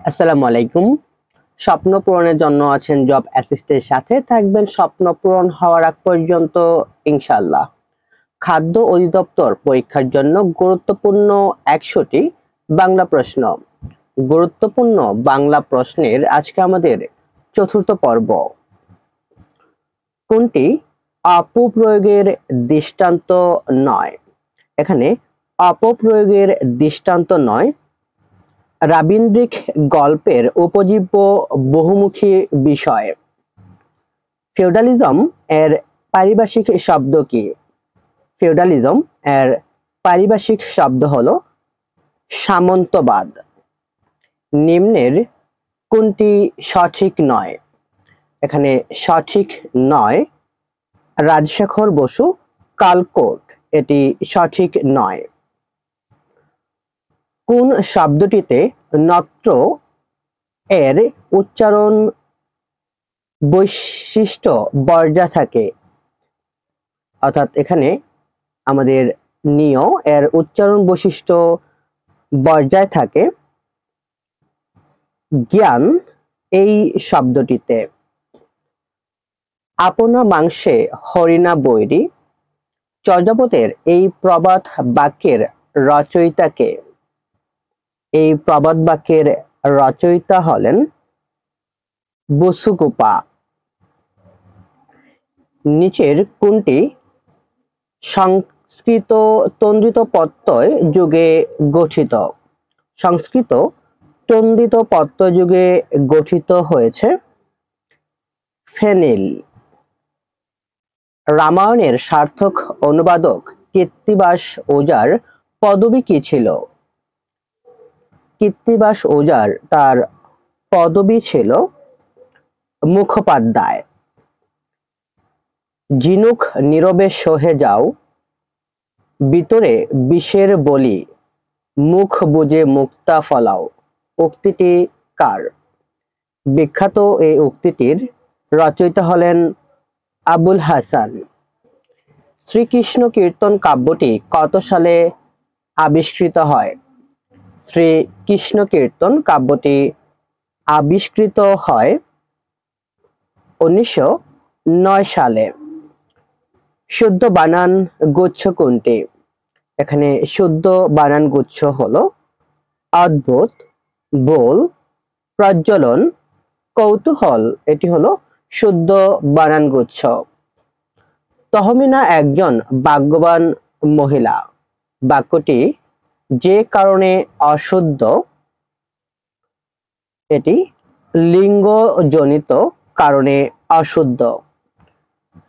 আসসালামু আলাইকুম। স্বপ্ন পূরণের জন্য আছেন জব অ্যাসিস্টের সাথে থাকবেন স্বপ্ন পূরণ হওয়ার আগ পর্যন্ত ইনশাআল্লাহ। খাদ্য অধিদপ্তর পরীক্ষার জন্য গুরুত্বপূর্ণ ১০০টি বাংলা প্রশ্ন। গুরুত্বপূর্ণ বাংলা প্রশ্নের আজকে আমাদের চতুর্থ পর্ব। কোনটি অপপ্রয়োগের দৃষ্টান্ত নয়? এখানে অপপ্রয়োগের দৃষ্টান্ত নয়। রাবীন্দ্রিক গল্পের উপজীব্য বহুমুখী বিষয়। ফিউডালিজম এর পারিভাষিক শব্দ কি? ফিউডালিজম এর পারিভাষিক শব্দ হলো সামন্তবাদ। নিম্নের কোনটি সঠিক নয়? এখানে সঠিক নয় রাজশেখর বসু কালকোট, এটি সঠিক নয়। কোন শব্দটিতে নত্র এর উচ্চারণ বৈশিষ্ট্য বর্জা থাকে? অর্থাৎ এখানে আমাদের নিয় এর উচ্চারণ বৈশিষ্ট্য বর্জায় থাকে। জ্ঞান এই শব্দটিতে। আপনা মাংসে হরিণা বৈরী, চর্যাপদের এই প্রবাদ বাক্যের রচয়িতা কে? এই প্রবাদ বাক্যের রচয়িতা হলেন বসুকূপা। নিচের কোনটি সংস্কৃত তন্দ্রিত প্রত্যয় যুগে গঠিত? সংস্কৃত তন্দ্রিত প্রত্যয় যুগে গঠিত হয়েছে। ফেনিল। রামায়ণের সার্থক অনুবাদক কৃত্তিবাস ওঝার পদবী কি ছিল? কৃত্তিবাস ওঝার তার পদবী ছিল মুখোপাধ্যায়। ঝিনুক নীরবে সহে যাও, ভিতরে বিষের বলি, মুখ বুজে মুক্তা ফলাও। উক্তিটি কার? বিখ্যাত এই উক্তিটির রচয়িতা হলেন আবুল হাসান। শ্রীকৃষ্ণ কীর্তন কাব্যটি কত সালে আবিষ্কৃত হয়? শ্রীকৃষ্ণ কীর্তন কাব্যটি আবিষ্কৃত হয় ১৯০৯ সালে। শুদ্ধ বানান গুচ্ছ কোনটি? এখানে শুদ্ধ বানান গুচ্ছ হলো অদ্ভুত, বোল, প্রজ্বলন, কৌতূহল। এটি হলো শুদ্ধ বানান গুচ্ছ। তহমিনা একজন ভাগ্যবান মহিলা। বাক্যটি যে কারণে অশুদ্ধ, এটি লিঙ্গজনিত কারণে অশুদ্ধ।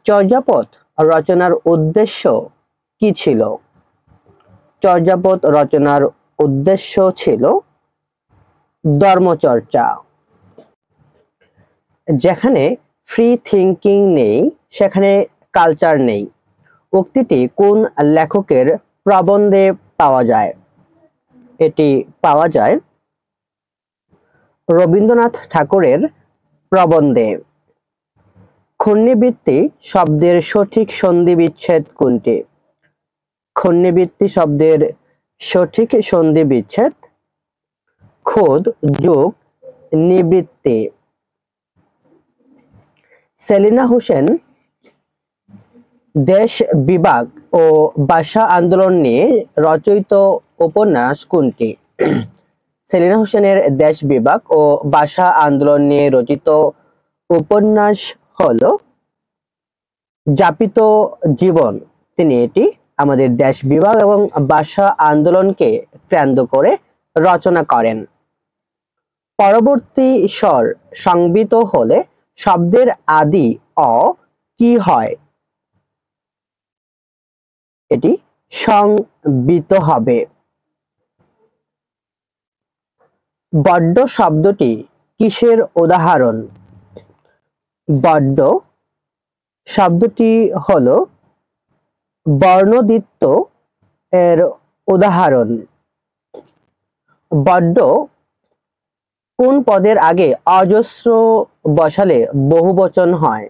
চর্যাপদ রচনার উদ্দেশ্য কি ছিল? চর্যাপদ রচনার উদ্দেশ্য ছিল ধর্মচর্চা। যেখানে ফ্রি থিঙ্কিং নেই সেখানে কালচার নেই। উক্তিটি কোন লেখকের প্রবন্ধে পাওয়া যায়? এটি পাওয়া যায় রবীন্দ্রনাথ ঠাকুরের প্রবন্ধে। ক্ষুণ্ণবৃত্তি শব্দের সঠিক সন্ধি বিচ্ছেদ কোনটি? ক্ষুণ্ণবৃত্তি শব্দের সঠিক সন্ধি বিচ্ছেদ খোদ যোগ নিবৃত্তি। সেলিনা হোসেন দেশ বিভাগ ও ভাষা আন্দোলন নিয়ে রচিত উপন্যাস কোনটি? সেলিনা হোসেনের দেশ বিভাগ ও ভাষা আন্দোলন নিয়ে রচিত উপন্যাস হলো যাপিত জীবন। তিনি এটি আমাদের দেশ বিভাগ এবং ভাষা আন্দোলনকে কেন্দ্র করে রচনা করেন। পরবর্তী স্বর সংবিত হলে শব্দের আদি অ কি হয়? এটি সংবিত হবে। বড্ড শব্দটি কিসের উদাহরণ? বড্ড শব্দটি হলো বর্ণদ্বিত্ব এর উদাহরণ। বড্ড কোন পদের আগে অজস্র বসালে বহুবচন হয়?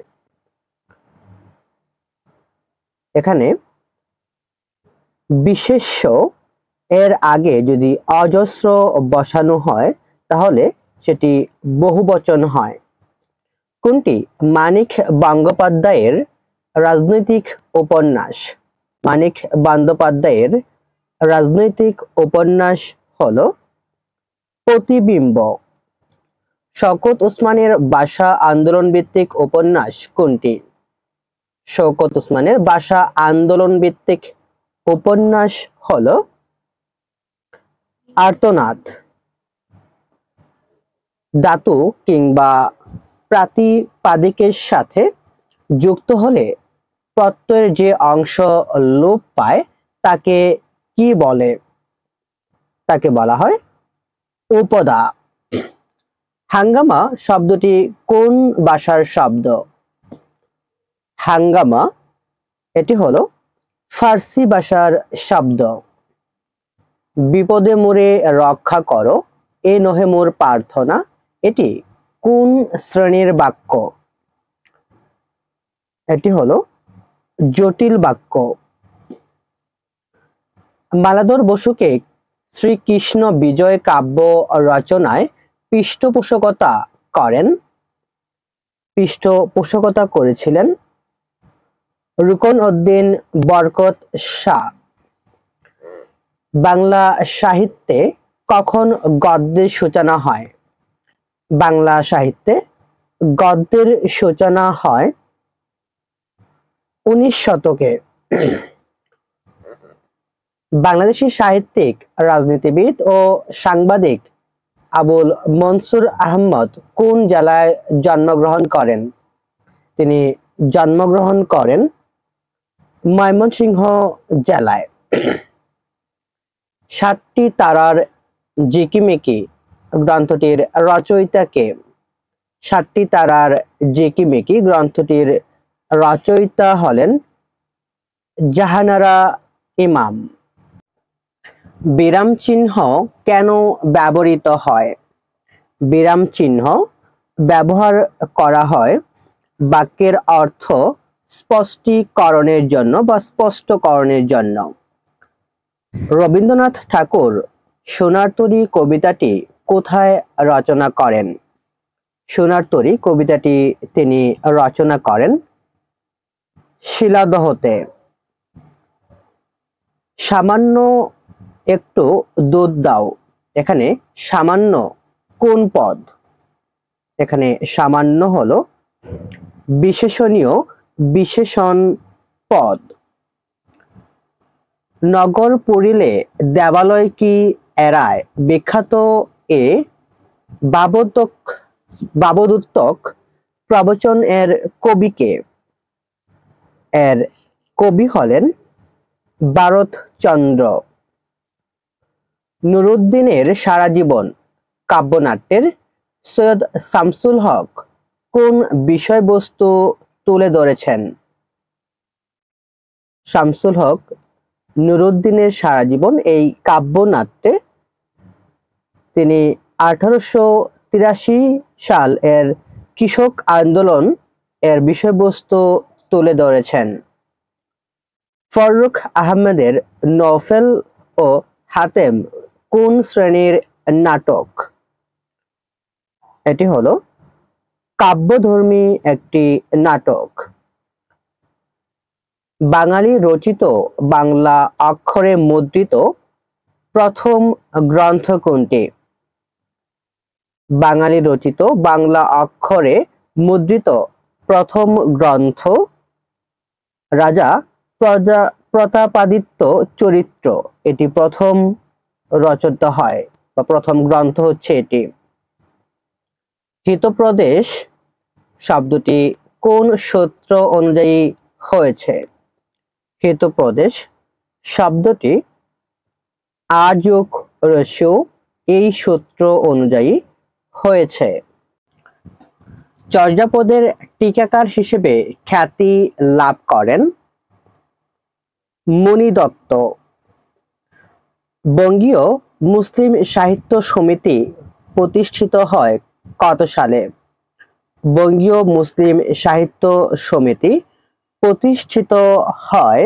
এখানে বিশেষ্য এর আগে যদি অজস্র বসানো হয় তাহলে সেটি বহুবচন হয়। কোনটি মানিক বন্দ্যোপাধ্যায়ের রাজনৈতিক উপন্যাস? মানিক বন্দ্যোপাধ্যায়ের রাজনৈতিক উপন্যাস হলো প্রতিবিম্ব। শওকত ওসমানের ভাষা আন্দোলন ভিত্তিক উপন্যাস কোনটি? শওকত ওসমানের ভাষা আন্দোলন ভিত্তিক উপন্যাস হলো আর্তনাদ। ধাতু কিংবা প্রাতিপাদিকের সাথে যুক্ত হলে প্রত্যয়ের যে অংশ লোপ পায় তাকে কি বলে? তাকে বলা হয় উপদা। হাঙ্গামা শব্দটি কোন ভাষার শব্দ? হাঙ্গামা এটি হলো ফার্সি ভাষার শব্দ। বিপদে মোরে রক্ষা করো, এ নহে মোর প্রার্থনা, এটি কোন শ্রেণীর বাক্য? এটি হলো জটিল বাক্য। মালাধর বসুকে শ্রীকৃষ্ণ বিজয় কাব্য রচনায় পৃষ্ঠপোষকতা করেছিলেন রুকন উদ্দিন বরকত শাহ। বাংলা সাহিত্যে কখন গদ্যের সূচনা হয়? বাংলা সাহিত্যে গদ্যের সূচনা হয় 19 শতকে। বাংলাদেশী সাহিত্যিক, রাজনীতিবিদ ও সাংবাদিক আবুল মনসুর আহমদ কোন জেলায় জন্মগ্রহণ করেন? তিনি জন্মগ্রহণ করেন ময়মনসিংহ জেলায়। 7টি তারার ঝিকিমিকি গ্রন্থটির রচয়িতা কে? 7টি তারার ঝিকিমিকি গ্রন্থটির রচয়িতা হলেন জাহানারা ইমাম। বিরাম চিহ্ন কেন ব্যবহৃত হয়? বিরাম চিহ্ন ব্যবহার করা হয় বাক্যের অর্থ স্পষ্টীকরণের জন্য বা স্পষ্টকরণের জন্য। রবীন্দ্রনাথ ঠাকুর সোনার তরী কবিতাটি কোথায় রচনা করেন? সোনার তরী কবিতাটি তিনি রচনা করেন শিলাদহতে। সামান্য একটু দুধ দাও, এখানে সামান্য কোন পদ? এখানে সামান্য হলো বিশেষণীয় বিশেষণ পদ। নগর পড়িলে দেবালয় কি এড়ায় বিখ্যাত এ বাবদূত্তক প্রবচন এর কবি কে? এর কবি হলেন ভারতচন্দ্র। নুরুদ্দিনের সারা জীবন কাব্যনাট্যের সৈয়দ শামসুল হক কোন বিষয়বস্তু তুলে ধরেছেন? শামসুল হক নুরুদ্দিনের সারা জীবন এই কাব্যনাট্যে তিনি 1883 সাল এর কৃষক আন্দোলন এর বিষয়বস্তু তুলে ধরেছেন। ফররুখ আহমেদের নওফেল ও হাতেম কোন শ্রেণীর নাটক? এটি হলো কাব্যধর্মী একটি নাটক। বাঙালি রচিত বাংলা অক্ষরে মুদ্রিত প্রথম গ্রন্থ কোনটি? বাঙালি রচিত বাংলা অক্ষরে মুদ্রিত প্রথম গ্রন্থ রাজা প্রতাপাদিত্য চরিত্র। এটি প্রথম রচিত হয় বা প্রথম গ্রন্থ হচ্ছে এটি। হিতপ্রদেশ শব্দটি কোন সূত্র অনুযায়ী হয়েছে? হিতপ্রদেশ শব্দটি আ যোগ ঋস্য এই সূত্র অনুযায়ী হয়েছে। চর্যাপদের টিকাকার হিসেবে খ্যাতি লাভ করেন মণি দত্ত। বঙ্গীয় মুসলিম সাহিত্য সমিতি প্রতিষ্ঠিত হয় কত সালে? বঙ্গীয় মুসলিম সাহিত্য সমিতি প্রতিষ্ঠিত হয়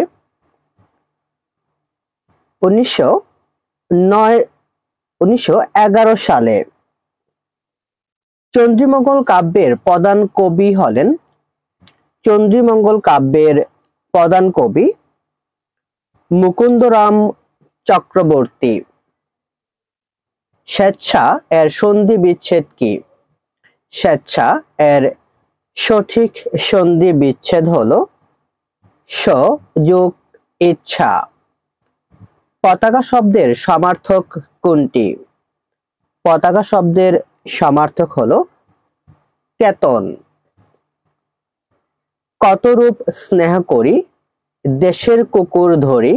1911 সালে। চন্দ্রীমঙ্গল কাব্যের প্রধান কবি হলেন চন্দ্রীমঙ্গল কাব্যের প্রধান কবি মুকুন্দরাম চক্রবর্তী। স্বেচ্ছা এর সন্ধি বিচ্ছেদ কি? স্বেচ্ছা এর সঠিক সন্ধি বিচ্ছেদ হলো স যোগ ইচ্ছা। পতাকা শব্দের সমার্থক কোনটি? পতাকা শব্দের সমার্থক হলো কেতন। কতরূপ স্নেহ করি, দেশের কুকুর ধরি,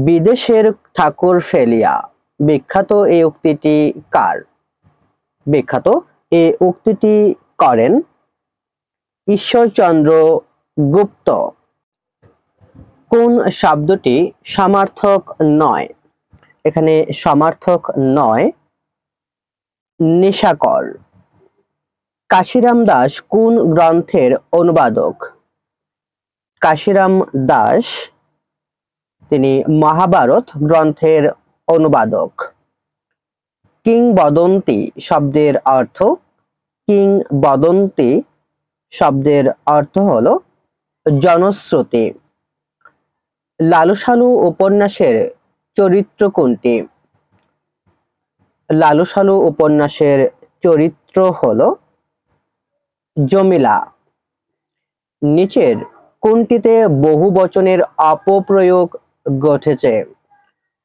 বিদেশের ঠাকুর ফেলিয়া। বিখ্যাত এই উক্তিটি কার? বিখ্যাত এই উক্তিটি করেন ঈশ্বরচন্দ্র গুপ্ত। কোন শব্দটি সমার্থক নয়? এখানে সমার্থক নয় নিশাকর। কাশিরাম দাস কোন গ্রন্থের অনুবাদক? কাশিরাম দাস তিনি মহাভারত গ্রন্থের অনুবাদক। কিংবদন্তি শব্দের অর্থ? কিংবদন্তি শব্দের অর্থ হলো জনশ্রুতি। লালু সালু উপন্যাসের চরিত্র কোনটি? লালু সালু উপন্যাসের চরিত্র হলো জমিলা। নিচের কোনটিতে বহুবচনের অপপ্রয়োগ ঘটেছে?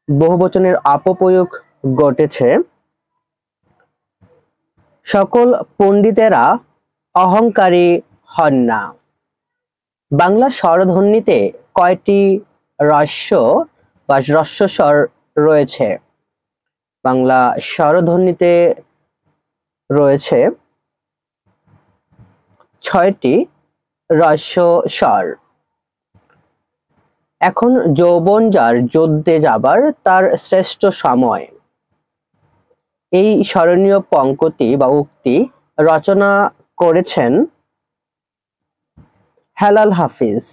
বহুবচনের অপপ্রয়োগ ঘটেছে সকল পণ্ডিতেরা অহংকারী হন না। বাংলা স্বরধ্বনিতে কয়টি হ্রস্ব বা হ্রস্বস্বর রয়েছে? বাংলা স্বরধ্বনিতে রয়েছে 6টি হ্রস্ব স্বর। এখন যৌবন যার যুদ্ধে যাবার তার শ্রেষ্ঠ সময়। এই স্মরণীয় পংক্তি বা উক্তি রচনা করেছেন হেলাল হাফিজ।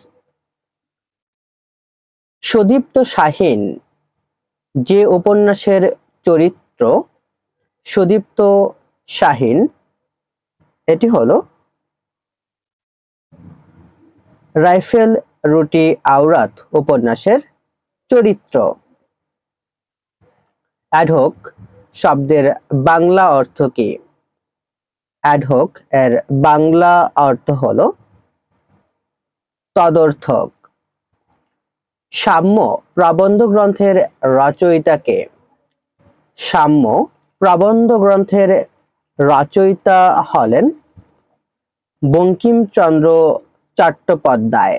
সুদীপ্ত শাহীন যে উপন্যাসের চরিত্র? সুদীপ্ত শাহীন এটি হলো রাইফেল রুটি আওরাত উপন্যাসের চরিত্র। অ্যাডহক শব্দের বাংলা অর্থ কি? অ্যাডহক এর বাংলা অর্থ হলো তদর্থক। সাম্য প্রবন্ধ গ্রন্থের রচয়িতা কে? সাম্য প্রবন্ধ গ্রন্থের রচয়িতা হলেন বঙ্কিমচন্দ্র চট্টোপাধ্যায়।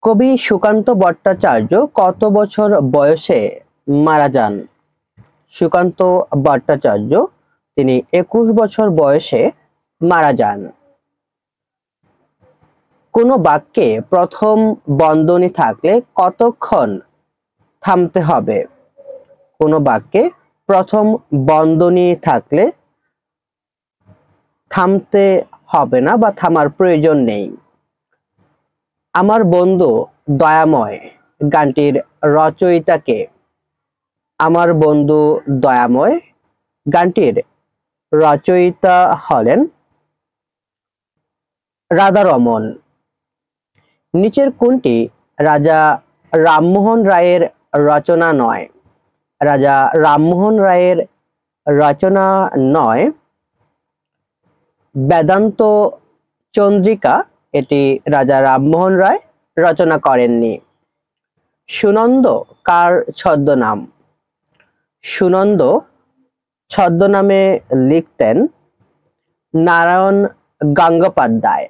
কবি সুকান্ত ভট্টাচার্য কত বছর বয়সে মারা যান? সুকান্ত ভট্টাচার্য তিনি 21 বছর বয়সে মারা যান। কোনো বাক্যে প্রথম বন্ধনী থাকলে কতক্ষণ থামতে হবে? কোনো বাক্যে প্রথম বন্ধনী থাকলে থামতে হবে না বা থামার প্রয়োজন নেই। আমার বন্ধু দয়াময় গানটির রচয়িতা কে? আমার বন্ধু দয়াময় গানটির রচয়িতা হলেন রাধারমণ। নিচের কোনটি রাজা রামমোহন রায়ের রচনা নয়? রাজা রামমোহন রায়ের রচনা নয় বেদান্ত চন্দ্রিকা, এটি রাজা রামমোহন রায় রচনা করেননি। সুনন্দ কার ছদ্মনাম? সুনন্দ ছদ্মনামে লিখতেন নারায়ণ গঙ্গোপাধ্যায়।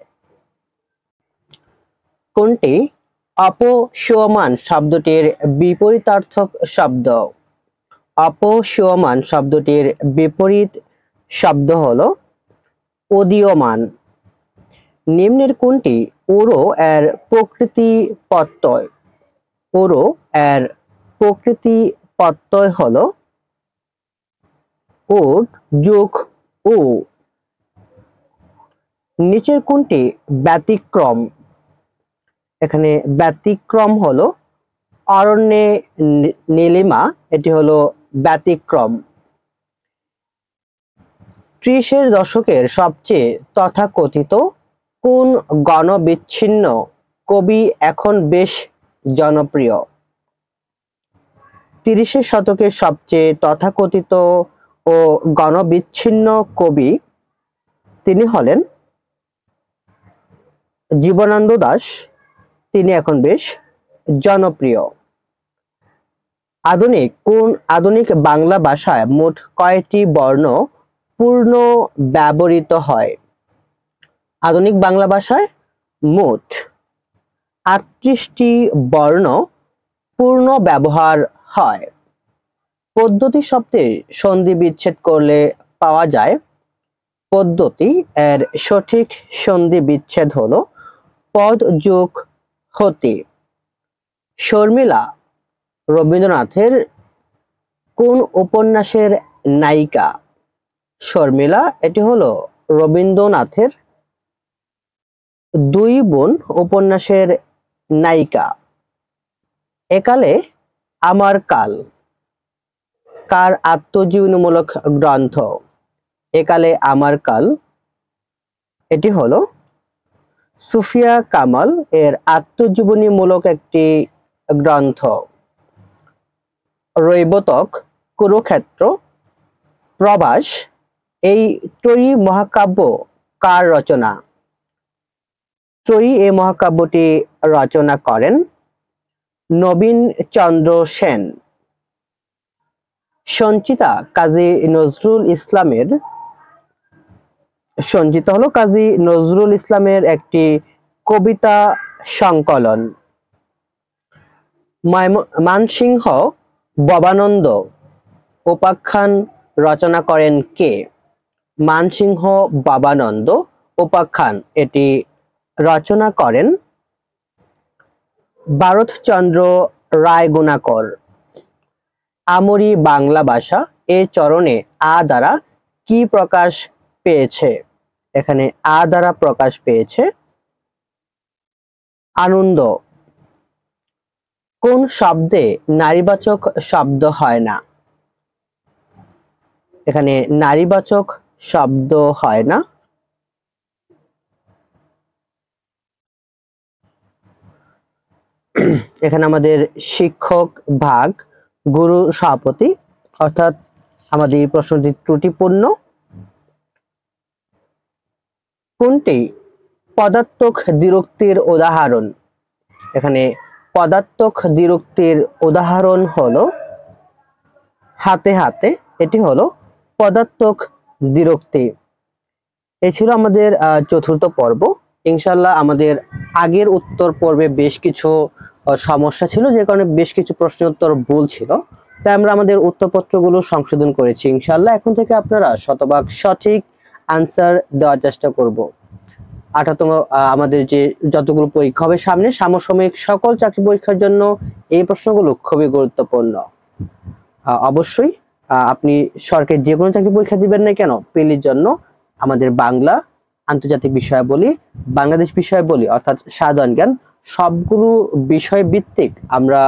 কোনটি অপসূয়মান শব্দটির বিপরীতার্থক শব্দ? অপসূয়মান শব্দটির বিপরীত শব্দ হলো উদীয়মান। নিম্নের কোনটি উড়ো এর প্রকৃতি প্রত্যয়? উড়ো এর প্রকৃতি প্রত্যয় হলো উড যোগ উ। নিচের কোনটি ব্যতিক্রম? এখানে ব্যতিক্রম হলো অরণ্যে নীলিমা, এটি হলো ব্যতিক্রম। ত্রিশের দশকের সবচেয়ে তথাকথিত কোন গণবিচ্ছিন্ন কবি এখন বেশ জনপ্রিয়? 30-এর শতকের সবচেয়ে তথাকথিত ও গণবিচ্ছিন্ন কবি তিনি হলেন জীবনানন্দ দাশ। তিনি এখন বেশ জনপ্রিয়। আধুনিক বাংলা ভাষায় মোট কয়টি বর্ণ পূর্ণ ব্যবহৃত হয়? আধুনিক বাংলা ভাষায় মোট 38টি বর্ণ পূর্ণ ব্যবহার হয়। পদ্ধতি শব্দে সন্ধি বিচ্ছেদ করলে পাওয়া যায় পদ্ধতি, এর সঠিক সন্ধি বিচ্ছেদ হলো পদ যোগ হতি। শর্মিলা রবীন্দ্রনাথের কোন উপন্যাসের নায়িকা? শর্মিলা এটি হলো রবীন্দ্রনাথের দুই বোন উপন্যাসের নায়িকা। একালে আমার কাল কার আত্মজীবনীমূলক গ্রন্থ? একালে আমার কাল এটি হলো সুফিয়া কামাল এর আত্মজীবনীমূলক একটি গ্রন্থ। রৈবতক, কুরুক্ষেত্র, প্রভাস এই ত্রয়ী মহাকাব্য কার রচনা? ত্রয়ী এই মহাকাব্যটি রচনা করেন নবীন চন্দ্র সেন। সঞ্চিতা কাজী নজরুল ইসলামের সঞ্চিতা হলো কাজী নজরুল ইসলামের একটি কবিতা সংকলন। মানসিংহ ভবানন্দ উপাখ্যান রচনা করেন কে? মানসিংহ ভবানন্দ উপাখ্যান এটি রচনা করেন ভারতচন্দ্র রায়গুণাকর। আমরি বাংলা ভাষা এ চরণে আ দ্বারা কি প্রকাশ পেয়েছে? এখানে আ দ্বারা প্রকাশ পেয়েছে আনন্দ। কোন শব্দে নারীবাচক শব্দ হয় না? এখানে নারীবাচক শব্দ হয় না। এখানে আমাদের শিক্ষক ভাগ গুরু সভাপতি, অর্থাৎ আমাদের এই প্রশ্নটি ত্রুটিপূর্ণ। কোনটি পদাত্মক দ্বিরুক্তির উদাহরণ? এখানে পদাত্মক দ্বিরুক্তির উদাহরণ হলো হাতে হাতে, এটি হলো পদাত্মক দ্বিরুক্তি। এই ছিল আমাদের চতুর্থ পর্ব। ইনশাআল্লাহ আমাদের আগের উত্তর পর্বে বেশ কিছু সমস্যা ছিল, যে কারণে বেশ কিছু প্রশ্নের উত্তর ভুল ছিল, তাই আমরা আমাদের উত্তরপত্রগুলো সংশোধন করেছি। ইনশাআল্লাহ এখন থেকে আপনারা শতভাগ সঠিক আনসার দেওয়ার চেষ্টা করব। 18তম আমাদের যে যতগুলো পরীক্ষা হবে সামনে, সমসাময়িক সকল চাকরি পরীক্ষার জন্য এই প্রশ্নগুলো খুবই গুরুত্বপূর্ণ। অবশ্যই আপনি সরকারি যে কোনো চাকরি পরীক্ষা দিবেন না কেন, পিএলইর জন্য আমাদের বাংলা, আন্তর্জাতিক বিষয়াবলী, বাংলাদেশ বিষয়াবলী অর্থাৎ সাধারণ জ্ঞান সবগুলো বিষয় ভিত্তিক আমরা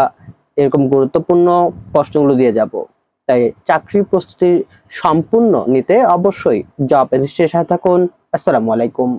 এরকম গুরুত্বপূর্ণ প্রশ্নগুলো দিয়ে যাব। তাই চাকরির প্রস্তুতি সম্পূর্ণ নিতে অবশ্যই জব অ্যাসিস্ট্যান্টের সাথে থাকুন। আসসালামু আলাইকুম।